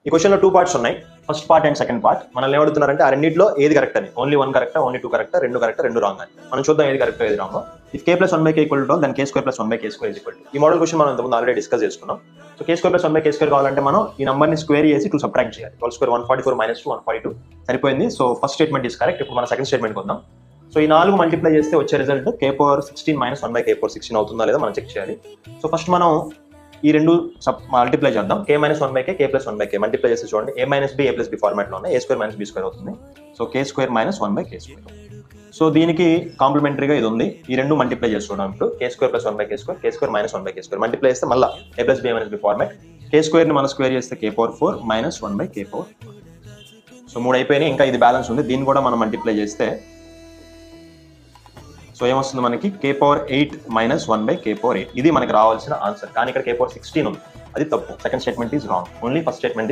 ఈ క్వశ్చన్లో 2 పార్ట్స్ ఉన్నాయి, first part and second part. మనల్ని ఏమడుతున్నారంటే ఆ రెండింటిలో ఏది కరెక్ట్ అని, ఓన్లీ 1 కరెక్టా, ఓన్లీ 2 కరెక్టా, 2 కరెక్టా, 2 రాంగ్ అని. మనం చూద్దాం ఏది కరెక్ట్ ఏది wrong. If k + 1/k = then k² + 1/k² = ఈ మోడల్ క్వశ్చన్ మనం ఇంతకుముందు ఆల్రెడీ డిస్కస్ చేసుకున్నాం. సో k² + 1/k² కావాలంటే మనం ఈ నంబర్ని స్క్వేర్ చేసి 2 సబ్ట్రాక్ట్ చేయాలి. 12² 144 - 2 142 సరిపోయింది. So first statement is correct. ఇప్పుడు మన సెకండ్ స్టేట్మెంట్కి వద్దాం. సో ఈ 4 మల్టిప్లై చేస్తే వచ్చే రిజల్ట్ k⁻16 - 1/k⁻16 అవుతుందా లేదా మనం చెక్ చేయాలి. సో ఫస్ట్ మనం ఈ రెండు మల్టిప్లై చేద్దాం. k - 1/k, k + 1/k multiply చేస్తే చూడండి a - b, a + b ఫార్మాట్లో ఉన్నాయి. a² - b² అవుతుంది. So k² - 1/k². సో దీనికి కాంప్లిమెంటరీగా ఇది ఉంది. ఈ రెండు మల్టిప్లై చేసి చూడడం. ఇప్పుడు k² + 1/k², k² - 1/k² multiply చేస్తే మళ్ళీ a + b, a - b format. k² మనం స్క్వేర్ చేస్తే k⁻4 - 1/k4. సో 3 అయిపోయినాయి. ఇంకా ఇది బ్యాలెన్స్ ఉంది, దీన్ని కూడా మనం మల్టిప్లై చేస్తే సో ఏమొస్తుంది మనకి k⁻8 - 1/k⁻8. ఇది మనకి రావాల్సిన ఆన్సర్. కానీ ఇక్కడ k⁻16 ఉంది, అది తప్పు. Second statement is wrong. Only first statement